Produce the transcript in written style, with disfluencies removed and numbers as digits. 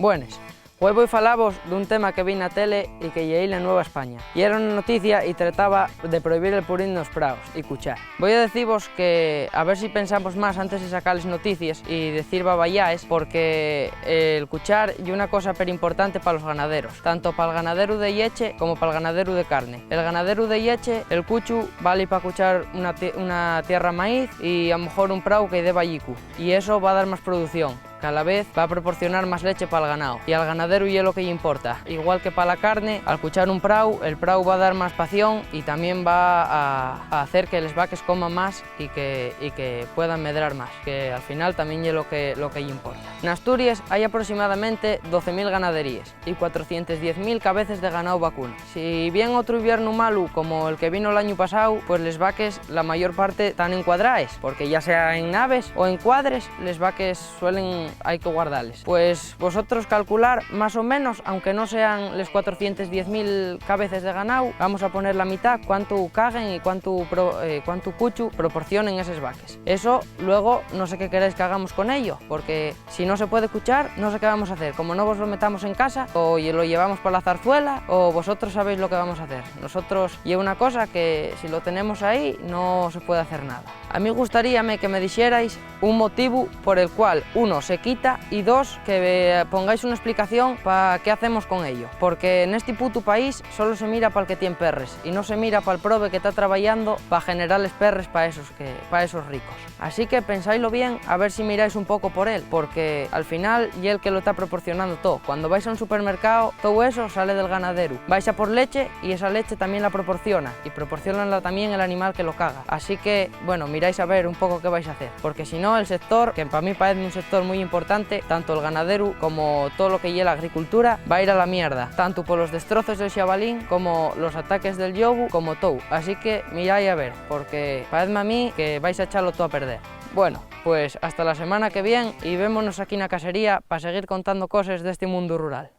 Buenas. Hoy voy a falavos dun tema que vi na tele e que lleí en Nueva España. Y era una noticia y trataba de prohibir el purín nos praos y cuchar. Voy a deciros que a ver si pensamos más antes de sacarles noticias y decir babayáes, porque el cuchar es una cosa pero importante para los ganaderos, tanto para el ganadero de leche como para el ganadero de carne. El ganadero de leche, el cuchu, vale para cuchar una tierra maíz y a lo mejor un prau que dé ballicu, y eso va a dar más producción. Cada vez va a proporcionar más leche para el ganado y al ganadero y es lo que le importa. Igual que para la carne, al cuchar un prau, el prau va a dar más pación y también va a hacer que los vaques coman más y que puedan medrar más, que al final también es lo que le importa. En Asturias hay aproximadamente 12.000 ganaderías y 410.000 cabezas de ganado vacuno. Si bien otro invierno malo como el que vino el año pasado, pues les vaques la mayor parte están encuadraes, porque ya sea en naves o en cuadres, les vaques hay que guardarles. Pues vosotros calcular más o menos, aunque no sean les 410.000 cabezas de ganado, vamos a poner la mitad cuánto caguen y cuánto cuchu proporcionen esos vaques. Eso luego no sé qué queréis que hagamos con ello, porque si no se puede cuchar, no sé qué vamos a hacer. Como no vos lo metamos en casa, o lo llevamos para la zarzuela, o vosotros sabéis lo que vamos a hacer. Nosotros, y es una cosa que si lo tenemos ahí, no se puede hacer nada. A mí gustaríame que me dijerais un motivo por el cual, uno, se quita y dos, que pongáis una explicación para qué hacemos con ello. Porque en este puto país solo se mira para el que tiene perres y no se mira para el prove que está trabajando para generarles perres para esos ricos. Así que pensáislo bien a ver si miráis un poco por él, porque al final y el que lo está proporcionando todo. Cuando vais a un supermercado, todo eso sale del ganadero. Vais a por leche y esa leche también la proporciona y proporciona también el animal que lo caga. Así que, bueno, miráis a ver un poco qué vais a hacer, porque si no el sector, que para mí parece un sector muy importante, tanto el ganadero como todo lo que lleva la agricultura, va a ir a la mierda, tanto por los destrozos del chavalín como los ataques del yobu, como todo. Así que miráis a ver, porque parece a mí que vais a echarlo todo a perder. Bueno, pues hasta la semana que viene y vémonos aquí en la casería para seguir contando cosas de este mundo rural.